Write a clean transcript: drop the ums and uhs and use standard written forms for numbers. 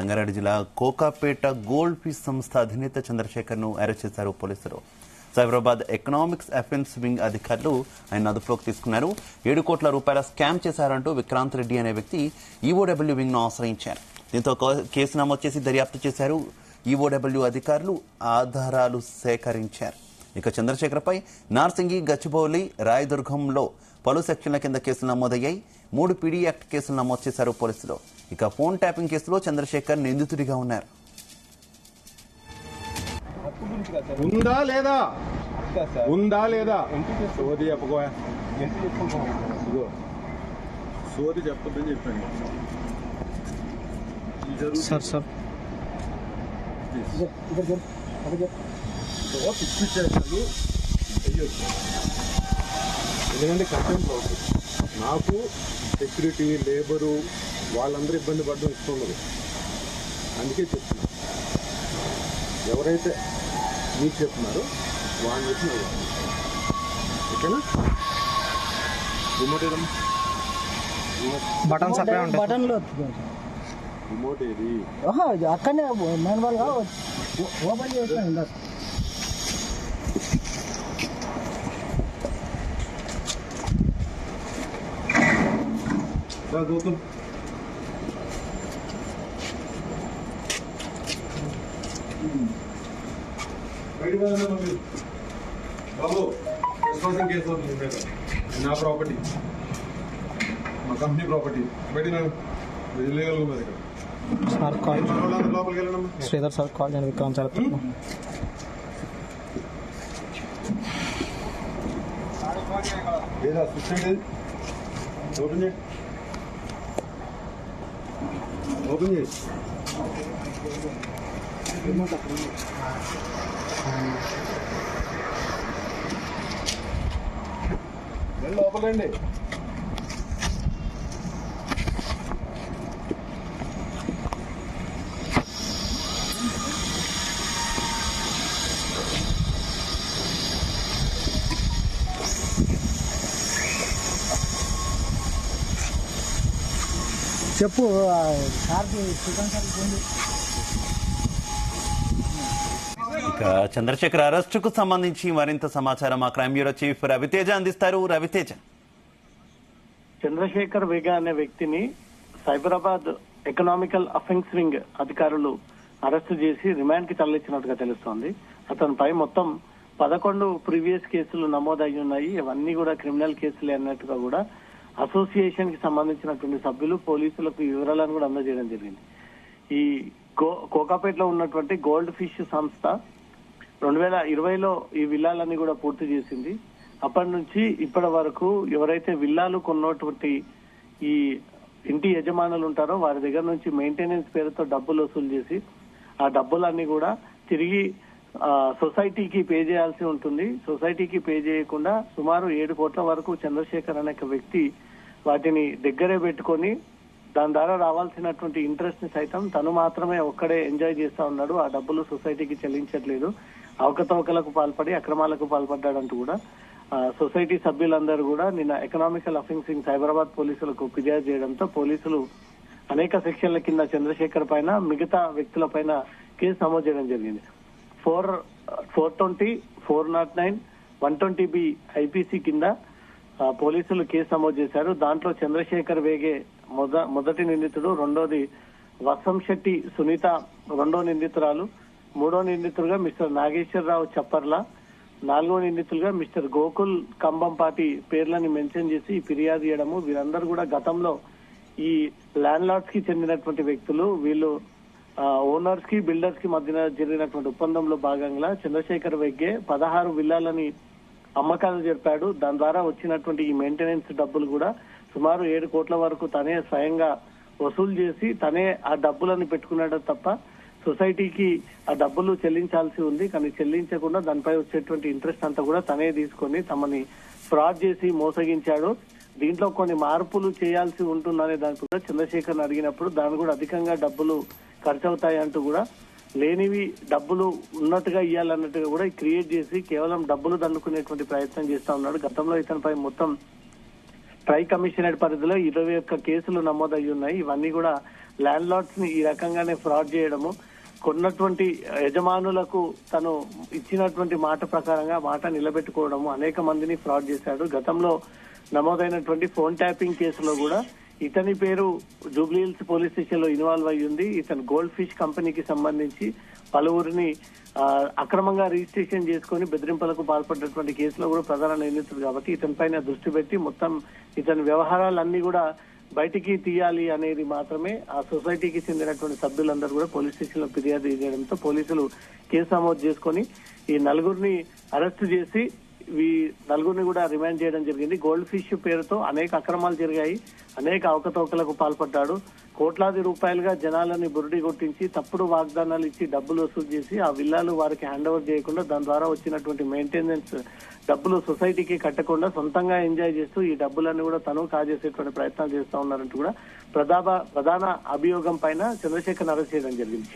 రంగారెడ్డి జిల్లా Kokapet gold fish సంస్థ అధినేత చంద్రశేఖర్ ను అరెస్ట్ చేశారు పోలీసులు. సైబరాబాద్ ఎకనామిక్స్ అఫెన్స్ వింగ్ అధికారులు ఆయన అదుపులోకి తీసుకున్నారు. 7 కోట్ల రూపాయల స్కామ్ చేశారంటూ విక్రాంత్ రెడ్డి అనే వ్యక్తి ఈఓడబ్ల్యూ వింగ్ ను ఆశ్రయించారు. దీంతో కేసు నమోదు చేసి దర్యాప్తు చేశారు. ఈఓడబ్ల్యూ అధికారులు ఆధారాలు సేకరించారు. ఇక చంద్రశేఖర్ పై నార్సింగి, గచ్చిబౌలి, రాయదుర్గంలో పలు సెక్షన్ల కింద కేసులు నమోదయ్యాయి. 3 పీడీ యాక్ట్ కేసులు నమోదు చేశారు పోలీసులు. ఇక ఫోన్ ట్యాపింగ్ కేసులో చంద్రశేఖర్ నిందితుడిగా ఉన్నారు. ఉందా లేదా ఉందా లేదా సోది చెప్పకోయా, సోది చెప్పొద్దని చెప్పండి సార్. సార్ పిచ్చి చేస్తాను అయ్యొచ్చు. ఎందుకంటే కంటెంట్ అవుతుంది. నాకు సెక్యూరిటీ, లేబరు వాళ్ళందరూ ఇబ్బంది పడడం ఇష్టం ఉండదు. అందుకే చెప్తున్నా, ఎవరైతే మీకు చెప్తున్నారో వాళ్ళని చెప్పిన ఓకేనా. రిమోట్ ఏదమ్మా, బటన్స్ అక్కడే ఉంటాయి. బటన్లో రిమోట్ ఏది అక్కడనే మాన్యువల్గా ఓపెన్ చేస్తాను. గౌతమ్ బాబు రెస్పాన్సింగ్ కేసు అవుతుంది. నా ప్రాపర్టీ, మా కంపెనీ ప్రాపర్టీ బయట లీగల్ ఉన్నది ఇక్కడ. సార్ కాల్ లోపలికి వెళ్ళడం. శ్రీధర్ సార్ కాల్ నేను విక్రమ్ సార్ ఏదా అసిస్టెంట్ ఏది ఓపెన్ చేయి, ఓపెన్ చేయి. లోపలండి. చెప్పు సార్కి చికెన్ సార్. ఇక చంద్రశేఖర్ అరెస్టుకు సంబంధించి మరింత సమాచారం మా క్రైమ్ బ్యూరో చీఫ్ రవితేజ అందిస్తారు. రవితేజ. చంద్రశేఖర్ వేగా అనే వ్యక్తిని సైబరాబాద్ ఎకనామికల్ అఫెన్స్ వింగ్ అధికారులు అరెస్టు చేసి రిమాండ్ కి తరలించినట్టుగా తెలుస్తోంది. అతనిపై మొత్తం 11 ప్రీవియస్ కేసులు నమోదయ్యి ఉన్నాయి. ఇవన్నీ కూడా క్రిమినల్ కేసులే అన్నట్టుగా కూడా అసోసియేషన్ కి సంబంధించినటువంటి సభ్యులు పోలీసులకు వివరాలను కూడా అందజేయడం జరిగింది. ఈ కోకాపేటలో ఉన్నటువంటి గోల్డ్ ఫిష్ సంస్థ 2020లో ఈ విల్లాలన్నీ కూడా పూర్తి చేసింది. అప్పటి నుంచి ఇప్పటి వరకు ఎవరైతే విల్లాలు కొన్నటువంటి ఈ ఇంటి యజమానులు ఉంటారో వారి దగ్గర నుంచి మెయింటెనెన్స్ పేరుతో డబ్బులు వసూలు చేసి ఆ డబ్బులన్నీ కూడా తిరిగి సొసైటీకి పే చేయాల్సి ఉంటుంది. సొసైటీకి పే చేయకుండా సుమారు 7 కోట్ల వరకు చంద్రశేఖర్ అనే వ్యక్తి వాటిని దగ్గరే పెట్టుకొని దాని ద్వారా రావాల్సినటువంటి ఇంట్రెస్ట్ ని సైతం తను మాత్రమే ఒక్కడే ఎంజాయ్ చేస్తా ఉన్నాడు. ఆ డబ్బులు సొసైటీకి చెల్లించట్లేదు. అవకతవకలకు పాల్పడి అక్రమాలకు పాల్పడ్డాడంటూ కూడా సొసైటీ సభ్యులందరూ కూడా నిన్న ఎకనామికల్ అఫెన్సింగ్ సైబరాబాద్ పోలీసులకు ఫిర్యాదు చేయడంతో పోలీసులు అనేక సెక్షన్ల కింద చంద్రశేఖర్ పైన మిగతా వ్యక్తుల పైన కేసు నమోదు చేయడం జరిగింది. 420, 409, 120B ఐపీసీ కింద పోలీసులు కేసు నమోదు చేశారు. దాంట్లో చంద్రశేఖర్ వేగే మొదటి నిందితుడు, రెండోది వసం శెట్టి సునీత రెండో నిందితురాలు, మూడో నిందితులుగా మిస్టర్ నాగేశ్వరరావు చప్పర్ల, నాలుగో నిందితులుగా మిస్టర్ గోకుల్ కంబంపాటి పేర్లని మెన్షన్ చేసి ఫిర్యాదు చేయడము. వీరందరూ కూడా గతంలో ఈ ల్యాండ్ లార్డ్స్ కి చెందినటువంటి వ్యక్తులు. వీళ్ళు ఓనర్స్ కి బిల్డర్స్ కి మధ్యన జరిగినటువంటి ఒప్పందంలో భాగంగా చంద్రశేఖర్ వెగ్గే 16 విల్లాలని అమ్మకాలు జరిపాడు. దాని ద్వారా వచ్చినటువంటి ఈ మెయింటెనెన్స్ డబ్బులు కూడా సుమారు 7 కోట్ల వరకు తనే స్వయంగా వసూలు చేసి తనే ఆ డబ్బులను పెట్టుకున్నాడు తప్ప సొసైటీకి ఆ డబ్బులు చెల్లించాల్సి ఉంది. కానీ చెల్లించకుండా దానిపై వచ్చేటువంటి ఇంట్రెస్ట్ అంతా కూడా తనే తీసుకొని తమని ఫ్రాడ్ చేసి మోసగించాడు. దీంట్లో కొన్ని మార్పులు చేయాల్సి ఉంటుందనే దాని కూడా చంద్రశేఖర్ అడిగినప్పుడు దాని కూడా అధికంగా డబ్బులు ఖర్చు అవుతాయి అంటూ కూడా లేనివి డబ్బులు ఉన్నట్టుగా ఇవ్వాలన్నట్టుగా కూడా క్రియేట్ చేసి కేవలం డబ్బులు దండుకునేటువంటి ప్రయత్నం చేస్తా ఉన్నాడు. గతంలో ఇతనిపై మొత్తం ట్రై కమిషనరేట్ పరిధిలో 21 కేసులు నమోదయ్యి ఉన్నాయి. ఇవన్నీ కూడా ల్యాండ్ లార్డ్స్ ని ఈ రకంగానే ఫ్రాడ్ చేయడము, కొన్నటువంటి యజమానులకు తను ఇచ్చినటువంటి మాట ప్రకారంగా మాట నిలబెట్టుకోవడము, అనేక మందిని ఫ్రాడ్ చేశాడు. గతంలో నమోదైనటువంటి ఫోన్ ట్యాపింగ్ కేసులో కూడా ఇతని పేరు జూబ్లీహిల్స్ పోలీస్ స్టేషన్ లో ఇన్వాల్వ్ అయ్యి ఉంది. ఇతను గోల్డ్ ఫిష్ కంపెనీకి సంబంధించి పలువురిని అక్రమంగా రిజిస్ట్రేషన్ చేసుకుని బెదిరింపులకు పాల్పడినటువంటి కేసులో కూడా ప్రధాన నిందితుడు కాబట్టి ఇతని పైన దృష్టి పెట్టి మొత్తం ఇతని వ్యవహారాలన్నీ కూడా బయటికి తీయాలి అనేది మాత్రమే ఆ సొసైటీకి చెందినటువంటి సభ్యులందరూ కూడా పోలీస్ స్టేషన్ లో ఫిర్యాదు చేయడంతో పోలీసులు కేసు నమోదు చేసుకుని ఈ నలుగురిని అరెస్టు చేసి ఈ నలుగురిని కూడా రిమాండ్ చేయడం జరిగింది. గోల్డ్ ఫిష్ పేరుతో అనేక అక్రమాలు జరిగాయి, అనేక అవకతవకలకు పాల్పడ్డాడు. కోట్లాది రూపాయలుగా జనాలని బురుడి కొట్టించి తప్పుడు వాగ్దానాలు ఇచ్చి డబ్బులు వసూలు చేసి ఆ విల్లాలు వారికి హ్యాండ్ ఓవర్ చేయకుండా దాని ద్వారా వచ్చినటువంటి మెయింటెనెన్స్ డబ్బులు సొసైటీకి కట్టకుండా సొంతంగా ఎంజాయ్ చేస్తూ ఈ డబ్బులన్నీ కూడా తను కాజేసేటువంటి ప్రయత్నాలు చేస్తా ఉన్నారంటూ కూడా ప్రధాన అభియోగం పైన చంద్రశేఖర్ అరెస్ట్ చేయడం జరిగింది.